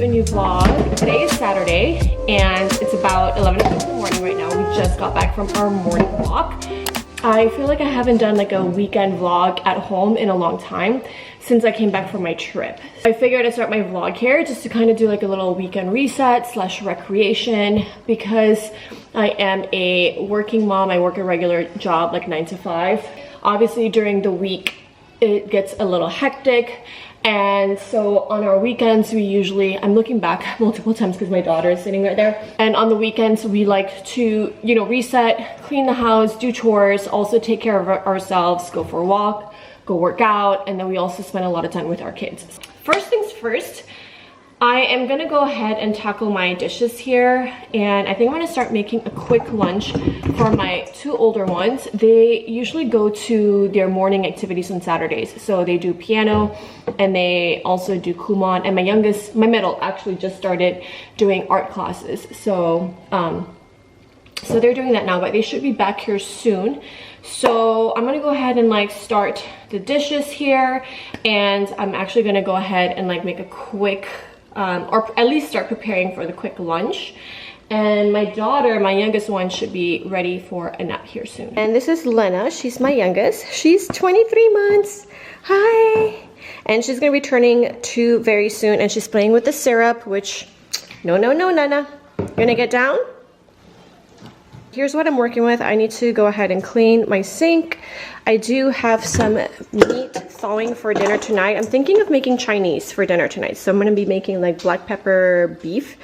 a new vlog. Today is Saturday and it's about 11 o'clock in the morning right now. We just got back from our morning walk. I feel like I haven't done like a weekend vlog at home in a long time since I came back from my trip. I figured I'd start my vlog here just to kind of do like a little weekend reset slash recreation because I am a working mom. I work a regular job like 9 to 5. Obviously during the week it gets a little hectic. And so on our weekends, we usually, I'm looking back multiple times because my daughter is sitting right there. And on the weekends, we like to, you know, reset, clean the house, do chores, also take care of ourselves, go for a walk, go work out. And then we also spend a lot of time with our kids. First things first, I am gonna go ahead and tackle my dishes here. And I think I'm gonna start making a quick lunch for my 2 older ones. They usually go to their morning activities on Saturdays. So they do piano and they also do Kumon. And my middle actually just started doing art classes. So, so they're doing that now, but they should be back here soon. So I'm gonna go ahead and like start the dishes here. And I'm actually gonna go ahead and like make a quick, or at least start preparing for the quick lunch. And my daughter, my youngest one, should be ready for a nap here soon. And this is Lena. She's my youngest. She's 23 months. Hi. And she's gonna be turning 2 very soon. And she's playing with the syrup, which, no, Nana. You're gonna get down? Here's what I'm working with. I need to go ahead and clean my sink. I do have some meat thawing for dinner tonight. I'm thinking of making Chinese for dinner tonight. So I'm gonna be making like black pepper beef.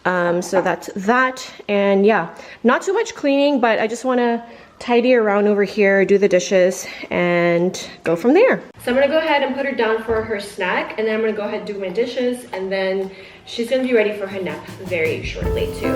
So that's that. And yeah, not too much cleaning, but I just wanna tidy around over here, do the dishes, and go from there. So I'm gonna go ahead and put her down for her snack, and then I'm gonna go ahead and do my dishes, and then she's gonna be ready for her nap very shortly too.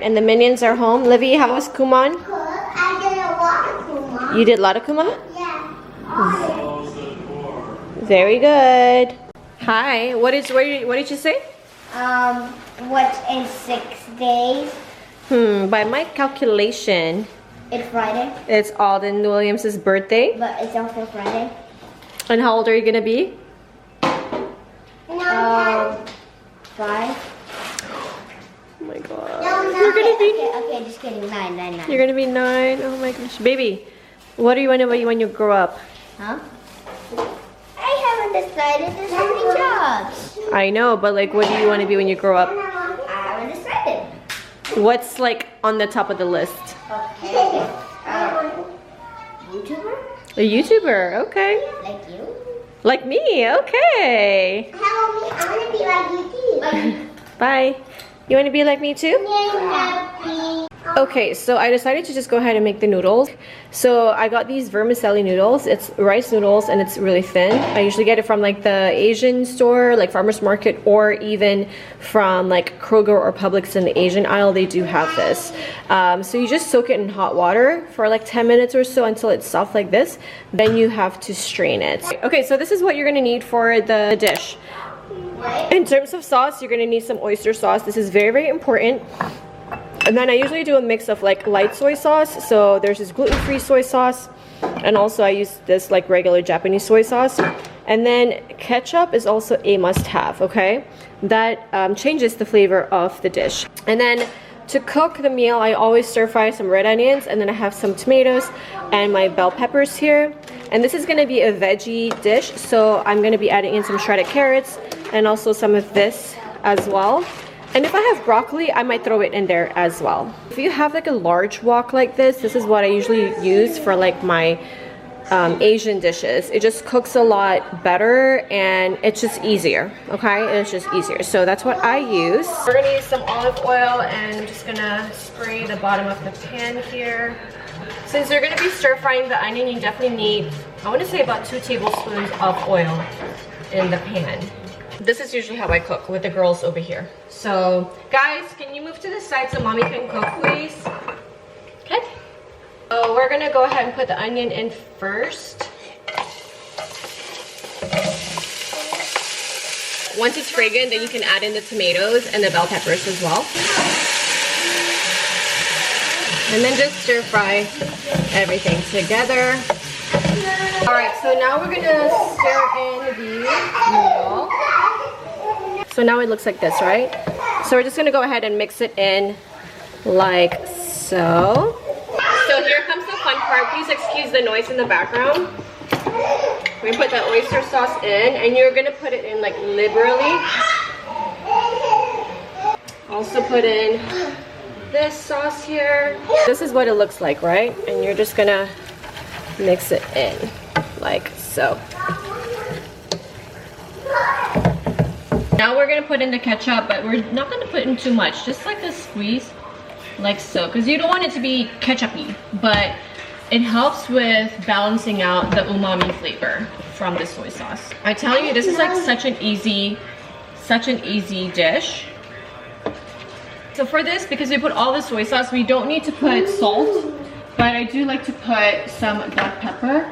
And the minions are home. Livy, how was Kumon? Good. I did a lot of Kumon. You did a lot of Kumon? Yeah. Very good. Hi. What did you say? What in 6 days? By my calculation, It's Friday. it's Alden Williams' birthday. But it's also Friday. And how old are you gonna be? 5. Oh my god. No, You're gonna be Okay, just kidding. 9. You're gonna be 9. Oh my gosh. Baby, what do you want to be when you grow up? Huh? I haven't decided. There's so many jobs. I know, but like what do you want to be when you grow up? I haven't decided. What's like on the top of the list? Okay. YouTuber? A YouTuber, okay. Like you? Like me, okay. Hello, me. I want to be like you too. Bye. You want to be like me too? Happy. Okay, so I decided to just go ahead and make the noodles. So I got these vermicelli noodles. It's rice noodles and it's really thin. I usually get it from like the Asian store, like Farmer's Market, or even from like Kroger or Publix in the Asian aisle. They do have this. So you just soak it in hot water for like 10 minutes or so until it's soft like this. Then you have to strain it. Okay, so this is what you're gonna need for the dish. In terms of sauce, you're gonna need some oyster sauce. This is very, very important. And then I usually do a mix of like light soy sauce. So there's this gluten-free soy sauce, and also I use this like regular Japanese soy sauce. And then ketchup is also a must-have, okay? That changes the flavor of the dish. And then to cook the meal, I always stir-fry some red onions, and then I have some tomatoes and my bell peppers here. And this is gonna be a veggie dish, so I'm gonna be adding in some shredded carrots and also some of this as well. And if I have broccoli, I might throw it in there as well. If you have like a large wok like this is what I usually use for like my Asian dishes. It just cooks a lot better and it's just easier, okay? It's just easier. So that's what I use. We're gonna use some olive oil and I'm just gonna spray the bottom of the pan here. Since you're gonna be stir frying the onion, you definitely need, I wanna say about 2 tablespoons of oil in the pan. This is usually how I cook with the girls over here. So guys, can you move to the side so mommy can cook, please? Okay. So we're gonna go ahead and put the onion in first. Once it's fragrant, then you can add in the tomatoes and the bell peppers as well. And then just stir fry everything together. Alright, so now we're gonna stir in the noodle. So now it looks like this, right? So we're just gonna go ahead and mix it in like so. So here comes the fun part. Please excuse the noise in the background. We put the oyster sauce in and you're gonna put it in like liberally. Also put in this sauce here. This is what it looks like, right? And you're just gonna mix it in like so. Now we're gonna put in the ketchup, but we're not gonna put in too much, just like a squeeze, like so, because you don't want it to be ketchup-y, but it helps with balancing out the umami flavor from the soy sauce. I tell you, this is like such an easy dish. So for this, because we put all the soy sauce, we don't need to put salt, but I do like to put some black pepper.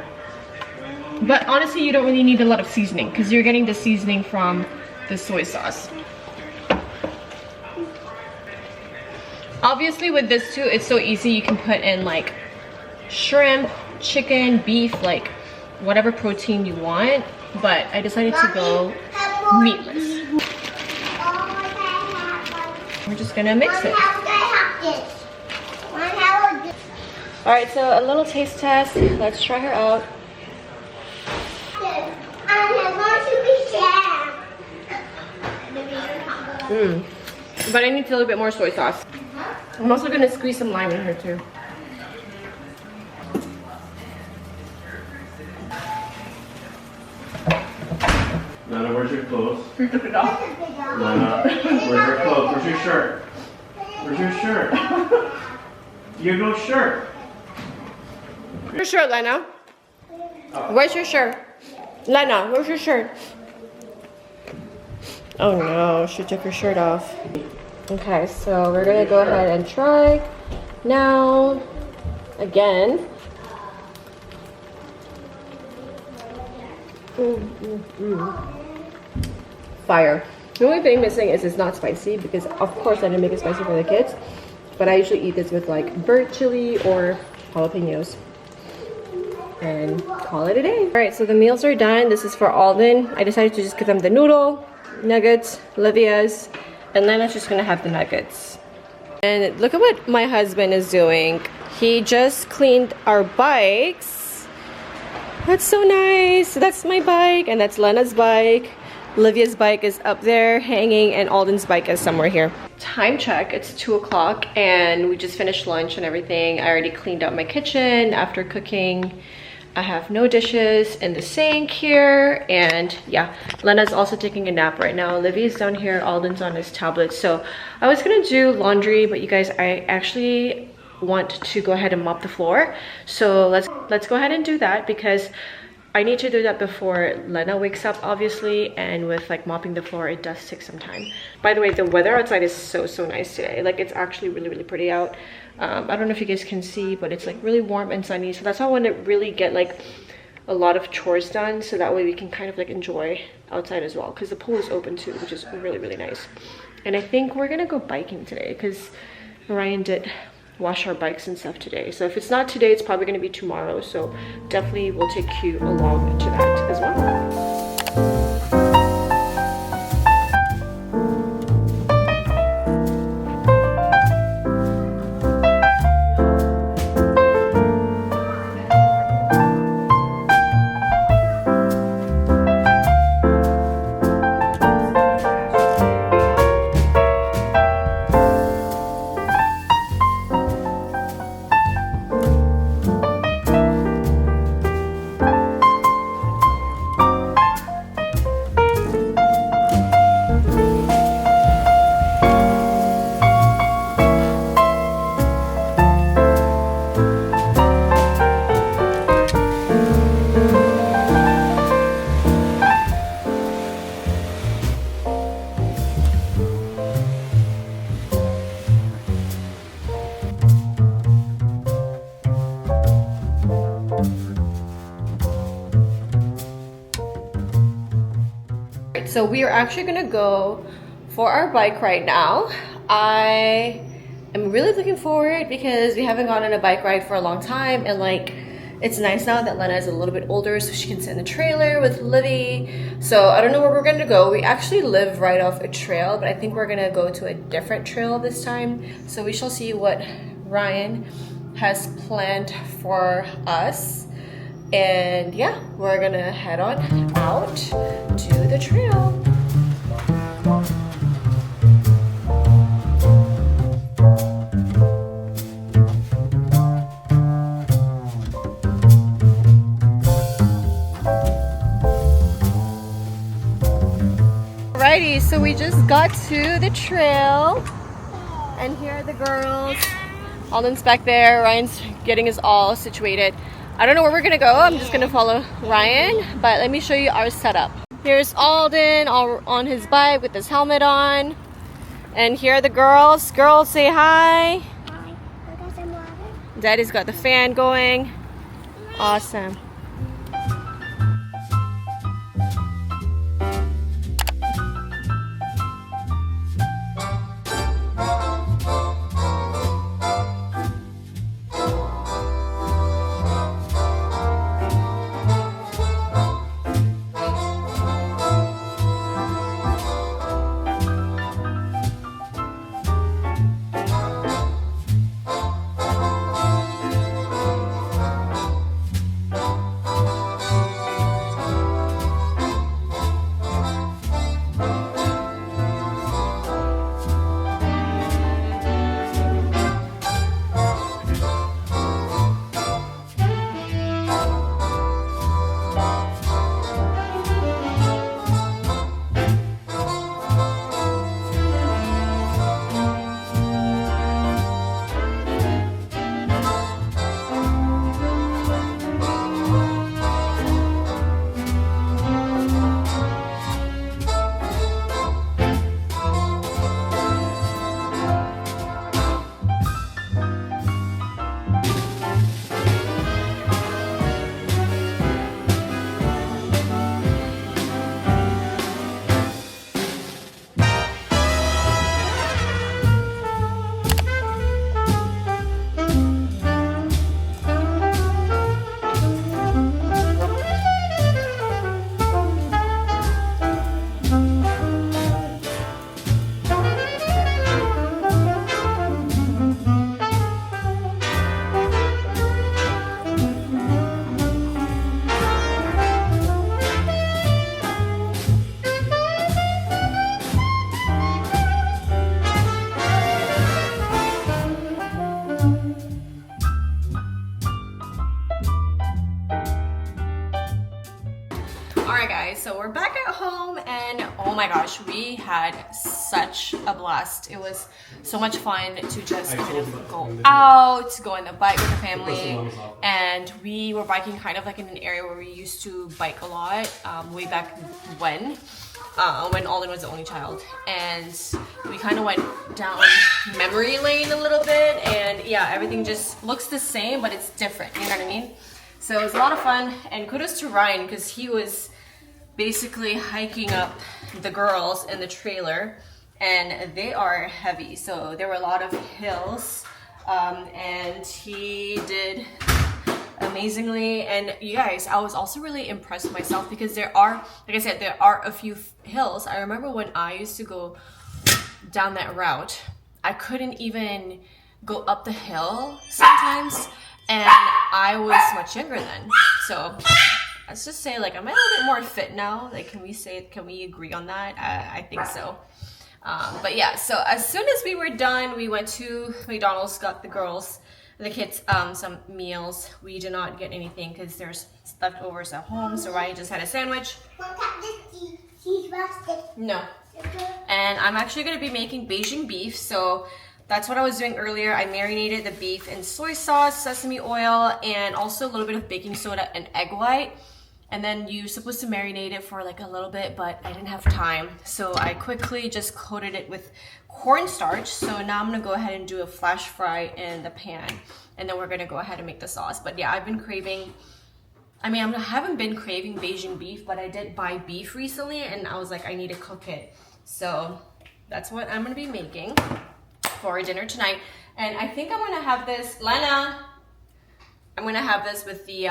But honestly, you don't really need a lot of seasoning because you're getting the seasoning from the soy sauce. Obviously with this too, it's so easy. You can put in like shrimp, chicken, beef, like whatever protein you want. But I decided to go meatless. We're just gonna mix it. Alright, so a little taste test. Let's try her out. But I need a little bit more soy sauce. I'm also gonna squeeze some lime in here too. Nana, where's your clothes? You took it off. Nana, where's your clothes? Where's your shirt? Where's your shirt? You have no shirt. Where's your shirt, Lena? Where's your shirt? Lena, where's your shirt? Oh no, she took her shirt off. Okay, so we're gonna go ahead and try now again. Fire. The only thing missing is it's not spicy because of course I didn't make it spicy for the kids, but I usually eat this with like bird chili or jalapenos and call it a day. All right, so the meals are done. This is for Alden. I decided to just give them the noodle, nuggets, Olivia's, and then I'm just gonna have the nuggets. And look at what my husband is doing. He just cleaned our bikes. That's so nice. That's my bike and that's Lena's bike. Olivia's bike is up there hanging and Alden's bike is somewhere here. Time check, it's 2 o'clock and we just finished lunch and everything. I already cleaned up my kitchen after cooking. I have no dishes in the sink here, and yeah, Lena's also taking a nap right now. Olivia's down here, Alden's on his tablet. So I was gonna do laundry, but you guys, I actually want to go ahead and mop the floor. So let's go ahead and do that because I need to do that before Lena wakes up, obviously, and with like mopping the floor, it does take some time. By the way, the weather outside is so nice today. Like it's actually really pretty out. I don't know if you guys can see, but it's like really warm and sunny. So that's how I want to really get like a lot of chores done, so that way we can kind of like enjoy outside as well, because the pool is open too, which is really nice. And I think we're gonna go biking today because Ryan did wash our bikes and stuff today. So if it's not today, it's probably gonna be tomorrow. So definitely we'll take you along to that as well. so we are actually gonna go for our bike ride now. I am really looking forward because we haven't gone on a bike ride for a long time, and like it's nice now that Lena is a little bit older so she can sit in the trailer with Livy. So I don't know where we're gonna go. We actually live right off a trail, but I think we're gonna go to a different trail this time. So we shall see what Ryan has planned for us. And yeah, we're gonna head on out to the trail. Alrighty, so we just got to the trail, and here are the girls. Alden's back there. Ryan's getting us all situated. I don't know where we're gonna go. I'm just gonna follow Ryan, but let me show you our setup. Here's Alden all on his bike with his helmet on, and here are the girls. Girls, say hi. Hi. I got some water. Daddy's got the fan going. Awesome. Alright guys, so we're back at home, and oh my gosh, we had such a blast. It was so much fun to just kind of go out, go on the bike with the family, and we were biking kind of like in an area where we used to bike a lot way back when Alden was the only child, and we kind of went down memory lane a little bit, and yeah, everything just looks the same but it's different, you know what I mean? So it was a lot of fun, and kudos to Ryan because he was basically hiking up the girls in the trailer, and they are heavy, so there were a lot of hills, and he did amazingly. And you guys, I was also really impressed with myself because there are, like I said, there are a few hills. I remember when I used to go down that route, I couldn't even go up the hill sometimes, and I was much younger then, so let's just say, like, I'm a little bit more fit now. Like, can we agree on that? I think so. But yeah, so as soon as we were done, we went to McDonald's, got the girls, the kids, some meals. We did not get anything because there's leftovers at home. So Ryan just had a sandwich. No. And I'm actually gonna be making Beijing beef. So that's what I was doing earlier. I marinated the beef in soy sauce, sesame oil, and also a little bit of baking soda and egg white. And then you're supposed to marinate it for like a little bit, but I didn't have time. So I quickly just coated it with cornstarch. So now I'm gonna go ahead and do a flash fry in the pan. And then we're gonna go ahead and make the sauce. But yeah, I've been craving I mean, I haven't been craving Beijing beef, but I did buy beef recently and I was like, I need to cook it. So that's what I'm gonna be making for dinner tonight. And I think I'm gonna have this, Lena, I'm gonna have this with the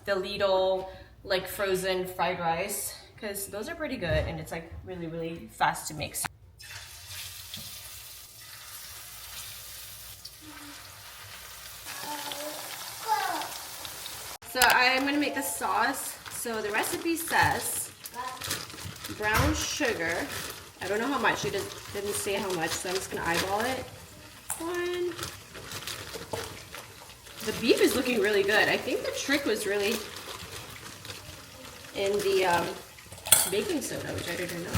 Lidl like frozen fried rice, because those are pretty good and it's like really, really fast to make. So I'm gonna make the sauce. So the recipe says brown sugar. I don't know how much, it didn't say how much, so I'm just gonna eyeball it. One. The beef is looking really good. I think the trick was really in the baking soda, which I didn't know.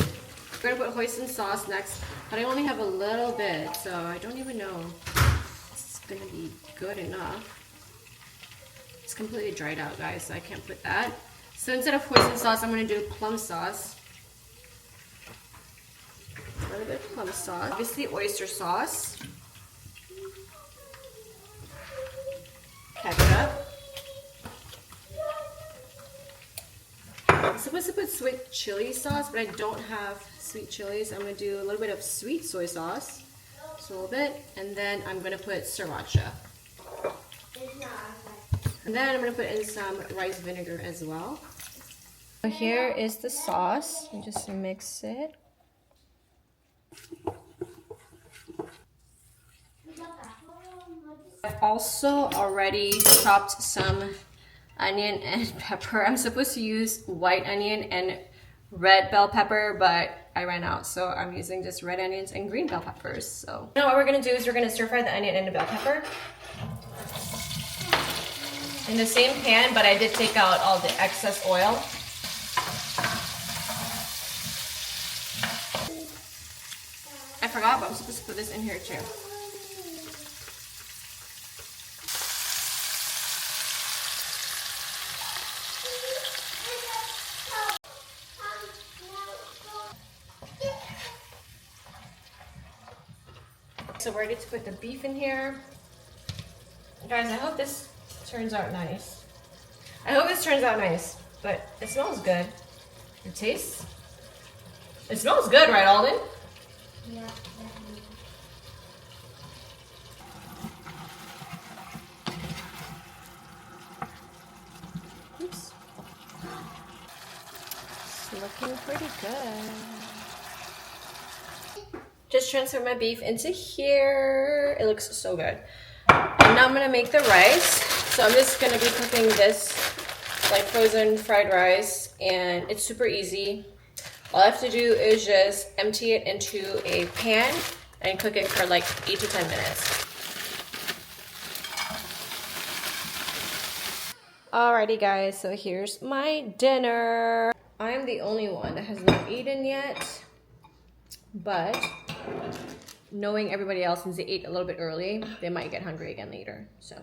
We're gonna put hoisin sauce next, but I only have a little bit, so I don't even know if it's gonna be good enough. It's completely dried out, guys, so I can't put that. So instead of hoisin sauce, I'm gonna do plum sauce. A little bit of plum sauce. Obviously oyster sauce. Ketchup. I'm supposed to put sweet chili sauce, but I don't have sweet chilies. I'm gonna do a little bit of sweet soy sauce. Just a little bit. And then I'm gonna put sriracha. And then I'm gonna put in some rice vinegar as well. So here is the sauce. You just mix it. I've also already chopped some onion and pepper. I'm supposed to use white onion and red bell pepper, but I ran out, so I'm using just red onions and green bell peppers. So now what we're gonna do is we're gonna stir fry the onion and the bell pepper in the same pan, but I did take out all the excess oil. I forgot, but I'm supposed to put this in here too. So we're ready to put the beef in here. Guys, I hope this turns out nice. I hope this turns out nice, but it smells good. It tastes? It smells good, right, Alden? Yeah. Oops. It's looking pretty good. Just transfer my beef into here. It looks so good. And now I'm gonna make the rice. So I'm just gonna be cooking this like frozen fried rice, and it's super easy. All I have to do is just empty it into a pan and cook it for like 8 to 10 minutes. Alrighty guys, so here's my dinner. I'm the only one that has not eaten yet, but knowing everybody else, since they ate a little bit early, they might get hungry again later. So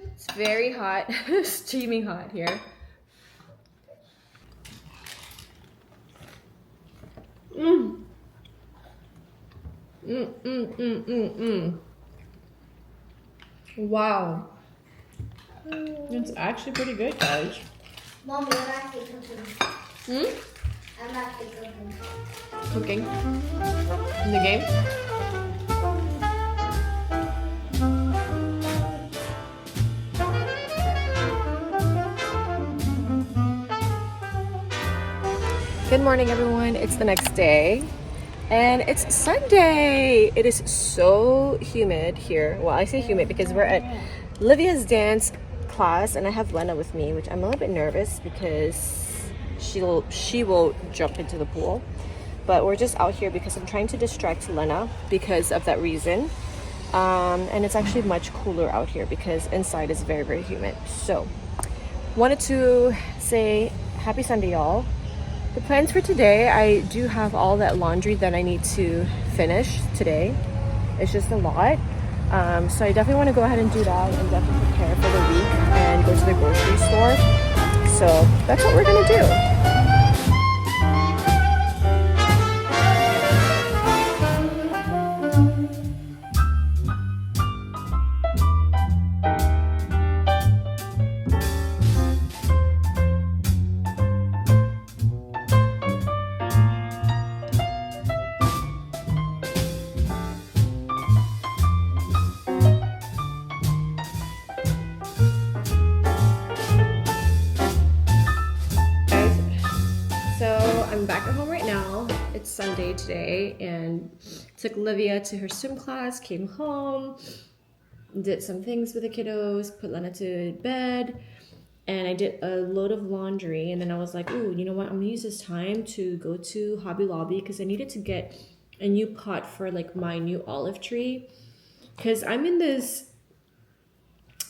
it's very hot, steaming hot here. Wow. It's actually pretty good, guys. Mom, you're actually cooking. I'm actually cooking. Cooking in the game. Good morning, everyone. It's the next day and it's Sunday. It is so humid here. Well, I say humid because we're at Livia's dance class and I have Lena with me, which I'm a little bit nervous because she will jump into the pool. But we're just out here because I'm trying to distract Lena because of that reason. And it's actually much cooler out here because inside is very, very humid. So wanted to say happy Sunday, y'all. The plans for today, I do have all that laundry that I need to finish today. It's just a lot. So I definitely want to go ahead and do that and definitely prepare for the week and go to the grocery store. So that's what we're gonna do. right now it's Sunday today, and took Olivia to her swim class, came home, did some things with the kiddos, put Lena to bed, and I did a load of laundry. And then I was like, ooh, you know what, I'm gonna use this time to go to Hobby Lobby because I needed to get a new pot for like my new olive tree, because I'm in this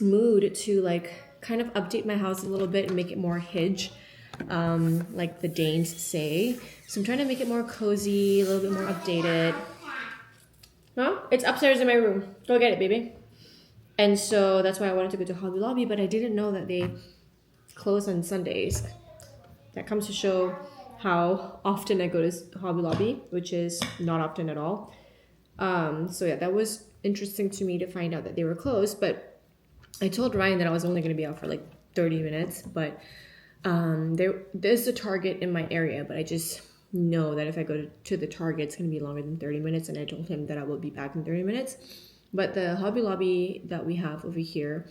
mood to like kind of update my house a little bit and make it more hidge, like the Danes say. So I'm trying to make it more cozy, a little bit more updated. No, it's upstairs in my room. Go get it, baby. And so that's why I wanted to go to Hobby Lobby, but I didn't know that they close on Sundays. That comes to show how often I go to Hobby Lobby, which is not often at all. So yeah, that was interesting to me to find out that they were closed. But I told Ryan that I was only going to be out for like 30 minutes. But there's a Target in my area, but I just know that if I go to the Target, it's going to be longer than 30 minutes. And I told him that I will be back in 30 minutes. But the Hobby Lobby that we have over here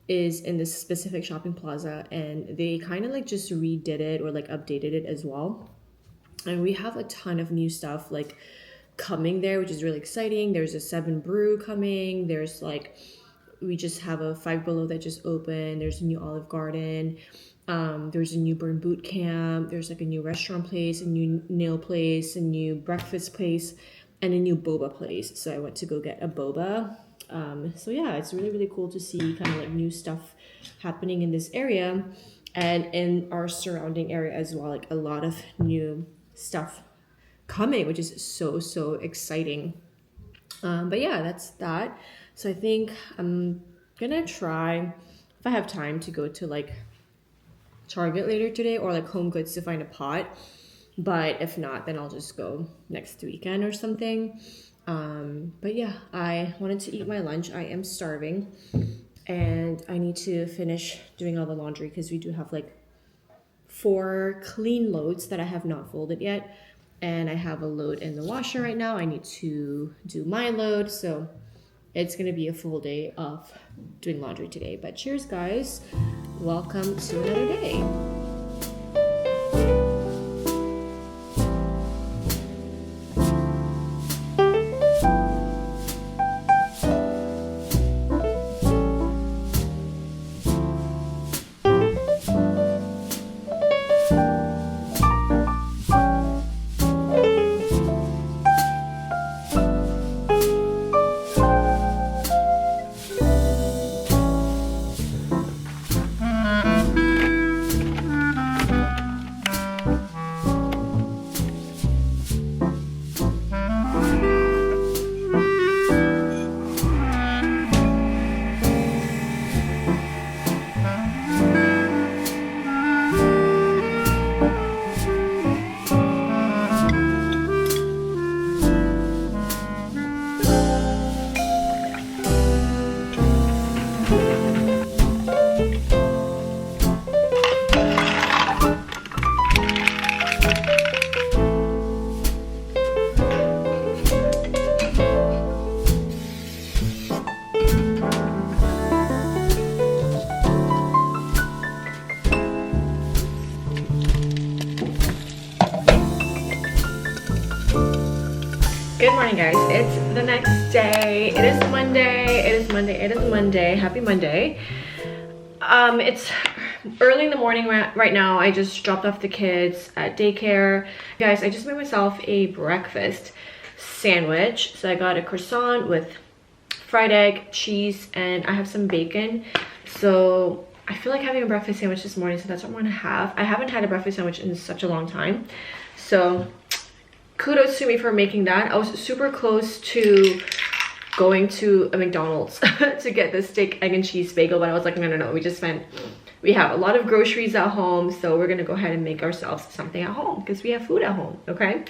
is in this specific shopping plaza, and they kind of like just redid it or like updated it as well. And we have a ton of new stuff like coming there, which is really exciting. There's a 7 Brew coming. There's like, we just have a 5 Below that just opened. There's a new Olive Garden. There's a new Burn Boot Camp. There's like a new restaurant place, a new nail place, a new breakfast place, and a new boba place. So I went to go get a boba. So yeah, it's really, really cool to see kind of like new stuff happening in this area and in our surrounding area as well. Like a lot of new stuff coming, which is so, so exciting. But yeah, that's that. So I think I'm gonna try, if I have time, to go to like Target later today or like Home Goods to find a pot. But if not, then I'll just go next weekend or something. But yeah, I wanted to eat my lunch. I am starving, and I need to finish doing all the laundry because we do have like 4 clean loads that I have not folded yet. And I have a load in the washer right now. I need to do my load. So it's going to be a full day of doing laundry today. But cheers, guys. Welcome to another day. Good morning, guys. It's the next day. It is Monday. It is Monday. It is Monday. Happy Monday. It's early in the morning right now. I just dropped off the kids at daycare. Guys, I just made myself a breakfast sandwich. So I got a croissant with fried egg, cheese, and I have some bacon. So I feel like having a breakfast sandwich this morning, so that's what I'm gonna have. I haven't had a breakfast sandwich in such a long time. So kudos to me for making that. I was super close to going to a McDonald's to get the steak, egg, and cheese bagel, but I was like, no, we have a lot of groceries at home, so we're gonna go ahead and make ourselves something at home because we have food at home, okay?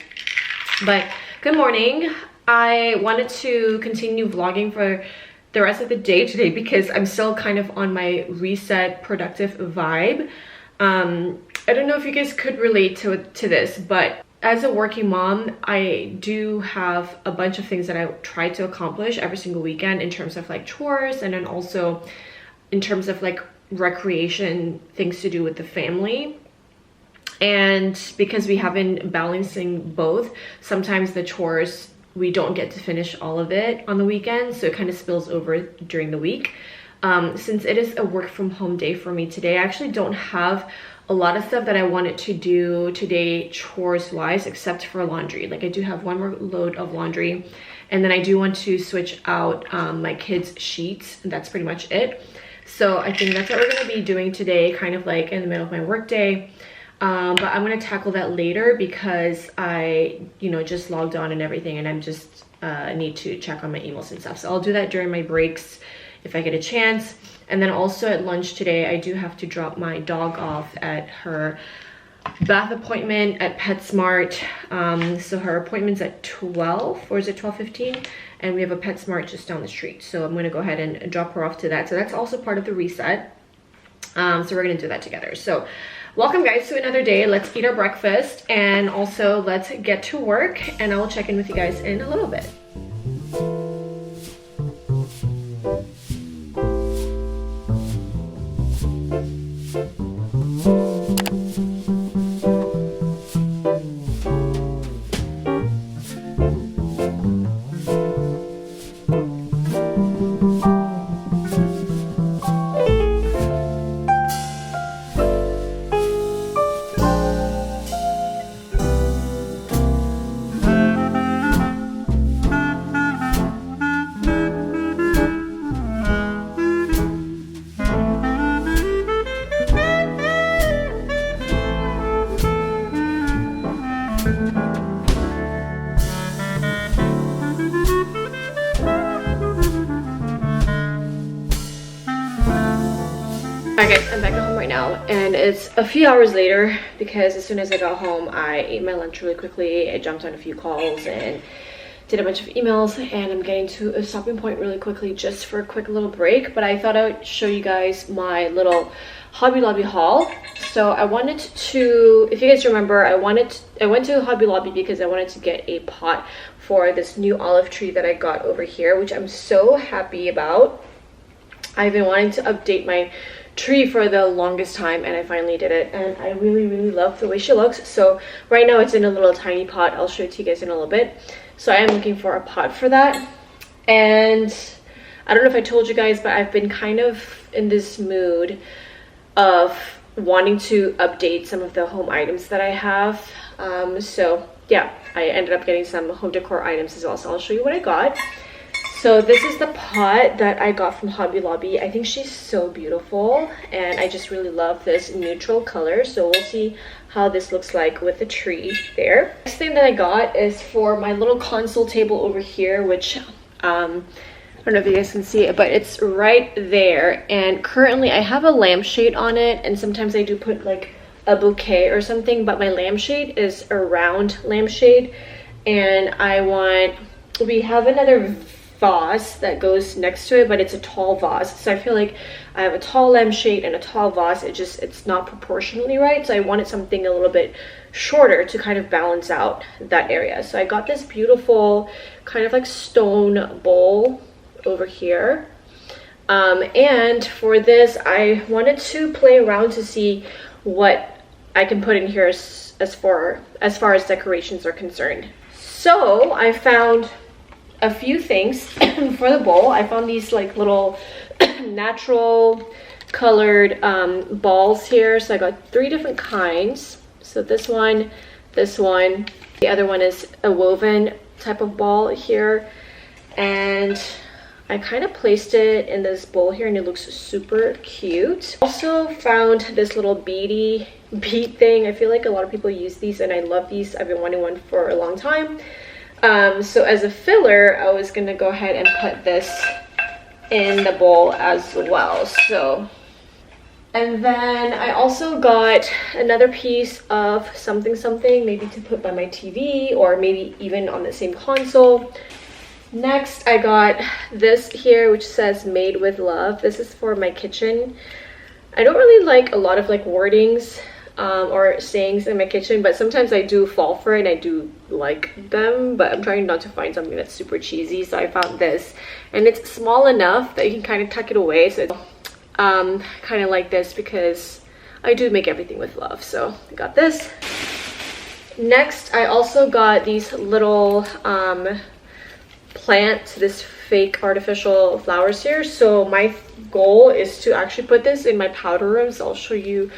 But good morning. I wanted to continue vlogging for the rest of the day today because I'm still kind of on my reset productive vibe. I don't know if you guys could relate to this, but as a working mom, I do have a bunch of things that I try to accomplish every single weekend in terms of like chores, and then also in terms of like recreation, things to do with the family. And because we have been balancing both, sometimes the chores, we don't get to finish all of it on the weekend, so it kind of spills over during the week. Since it is a work from home day for me today, I actually don't have a lot of stuff that I wanted to do today chores wise, except for laundry. Like, I do have one more load of laundry, and then I do want to switch out my kids' sheets, and that's pretty much it. So I think that's what we're going to be doing today, kind of like in the middle of my work day. But I'm going to tackle that later because I, just logged on and everything, and I'm just need to check on my emails and stuff. So I'll do that during my breaks if I get a chance. And then also at lunch today, I do have to drop my dog off at her bath appointment at PetSmart. So her appointment's at 12, or is it 12:15? And we have a PetSmart just down the street. So I'm going to go ahead and drop her off to that. So that's also part of the reset. So we're going to do that together. So welcome guys to another day. Let's eat our breakfast, and also let's get to work, and I will check in with you guys in a little bit. Alright guys, I'm back at home right now, and it's a few hours later because as soon as I got home, I ate my lunch really quickly. I jumped on a few calls and did a bunch of emails, and I'm getting to a stopping point really quickly just for a quick little break. But I thought I would show you guys my little Hobby Lobby haul. So I wanted to, if you guys remember, I went to Hobby Lobby because I wanted to get a pot for this new olive tree that I got over here, which I'm so happy about. I've been wanting to update my tree for the longest time, and I finally did it, and I really love the way she looks. So right now it's in a little tiny pot. I'll show it to you guys in a little bit. So I am looking for a pot for that, and I don't know if I told you guys, but I've been kind of in this mood of wanting to update some of the home items that I have. So yeah, I ended up getting some home decor items as well, so I'll show you what I got. So this is the pot that I got from Hobby Lobby. I think she's so beautiful, and I just really love this neutral color. So we'll see how this looks like with the tree there. Next thing that I got is for my little console table over here, which I don't know if you guys can see it, but it's right there. And currently I have a lampshade on it, and sometimes I do put like a bouquet or something, but my lampshade is a round lampshade, and we have another vase that goes next to it, but it's a tall vase. So I feel like I have a tall lampshade and a tall vase. It's not proportionally right. So I wanted something a little bit shorter to kind of balance out that area. So I got this beautiful kind of like stone bowl over here. And for this, I wanted to play around to see what I can put in here as far as decorations are concerned. So I found a few things for the bowl. I found these like little natural colored balls here. So I got 3 different kinds. So this one, the other one is a woven type of ball here, and I kind of placed it in this bowl here, and it looks super cute. Also found this little bead thing. I feel like a lot of people use these, and I love these. I've been wanting one for a long time. So as a filler, I was gonna go ahead and put this in the bowl as well. So, and then I also got another piece of something, maybe to put by my TV, or maybe even on the same console. Next, I got this here, which says "Made with Love." This is for my kitchen. I don't really like a lot of like wordings or sayings in my kitchen, but sometimes I do fall for it and I do like them, but I'm trying not to find something that's super cheesy. So I found this, and it's small enough that you can kind of tuck it away. So kind of like this because I do make everything with love. So I got this. Next, I also got these little this fake artificial flowers here. So my goal is to actually put this in my powder room. So I'll show you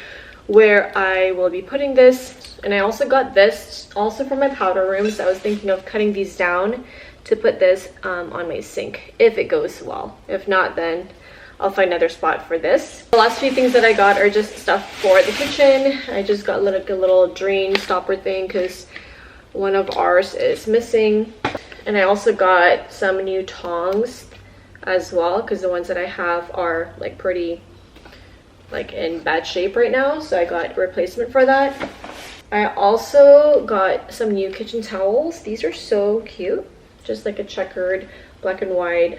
where I will be putting this. And I also got this also for my powder room. So I was thinking of cutting these down to put this on my sink if it goes well. If not, then I'll find another spot for this. The last few things that I got are just stuff for the kitchen. I just got like a little drain stopper thing because one of ours is missing. And I also got some new tongs as well because the ones that I have are like pretty like in bad shape right now. So I got a replacement for that. I also got some new kitchen towels. These are so cute. Just like a checkered black and white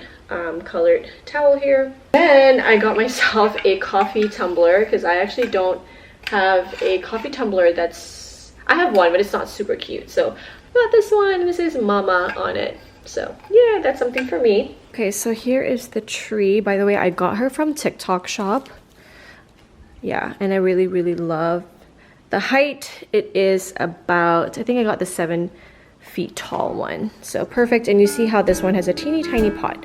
colored towel here. Then I got myself a coffee tumbler because I actually don't have a coffee tumbler that's, I have one but it's not super cute. So I got this one. This is Mama on it. So yeah, that's something for me. Okay, so here is the tree. By the way, I got her from TikTok shop. Yeah, and I really, really love the height. It is about, I think I got the 7 feet tall one. So perfect. And you see how this one has a teeny tiny pot.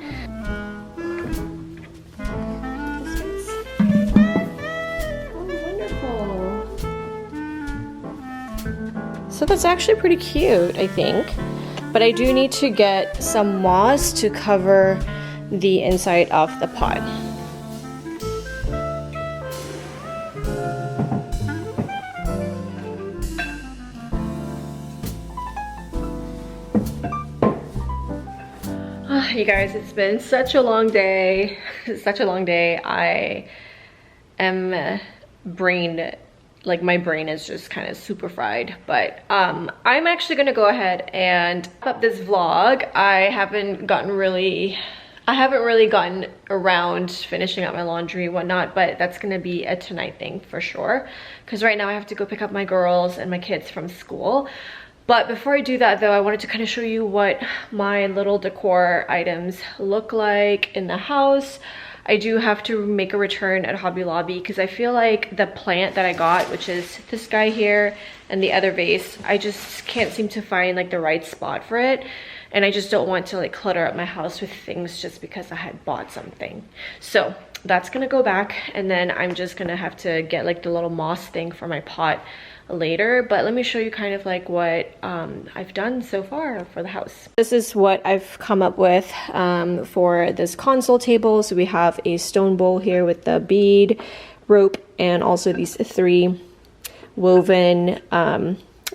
So that's actually pretty cute, I think. But I do need to get some moss to cover the inside of the pot. You guys, it's been such a long day. Such a long day. I am my brain is just kind of super fried. But I'm actually gonna go ahead and wrap up this vlog. I haven't really gotten around finishing up my laundry and whatnot, but that's gonna be a tonight thing for sure. Because right now I have to go pick up my girls and my kids from school. But before I do that though, I wanted to kind of show you what my little decor items look like in the house. I do have to make a return at Hobby Lobby because I feel like the plant that I got, which is this guy here and the other vase, I just can't seem to find like the right spot for it. And I just don't want to like clutter up my house with things just because I had bought something. So that's gonna go back, and then I'm just gonna have to get like the little moss thing for my pot later. But let me show you kind of like what I've done so far for the house. This is what I've come up with for this console table. So we have a stone bowl here with the bead, rope, and also these 3 woven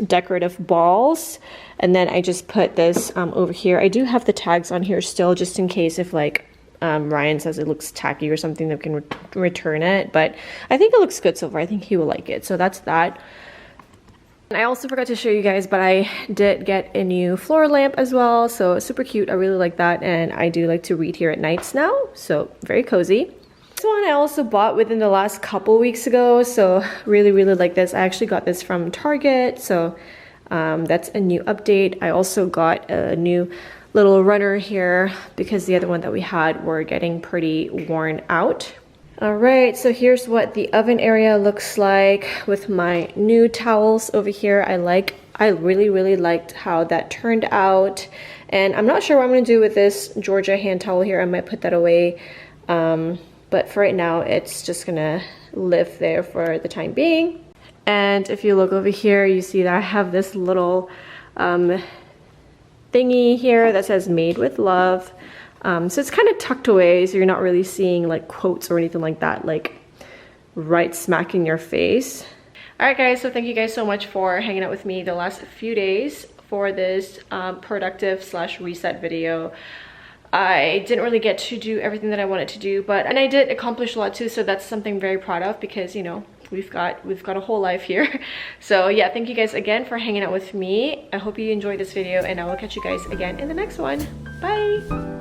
decorative balls. And then I just put this over here. I do have the tags on here still just in case if like Ryan says it looks tacky or something, that we can return it. But I think it looks good so far. I think he will like it. So that's that. And I also forgot to show you guys, but I did get a new floor lamp as well. So super cute. I really like that. And I do like to read here at nights now. So very cozy. This one I also bought within the last couple weeks ago. So really, really like this. I actually got this from Target. So that's a new update. I also got a new little runner here because the other one that we had were getting pretty worn out. All right, so here's what the oven area looks like with my new towels over here. I really, really liked how that turned out. And I'm not sure what I'm gonna do with this Georgia hand towel here. I might put that away. But for right now, it's just gonna live there for the time being. And if you look over here, you see that I have this little thingy here that says made with love. So it's kind of tucked away, so you're not really seeing like quotes or anything like that, like right smack in your face. All right guys, so thank you guys so much for hanging out with me the last few days for this productive / reset video. I didn't really get to do everything that I wanted to do, and I did accomplish a lot too, so that's something I'm very proud of because, you know, we've got a whole life here. So yeah, thank you guys again for hanging out with me. I hope you enjoyed this video, and I will catch you guys again in the next one. Bye.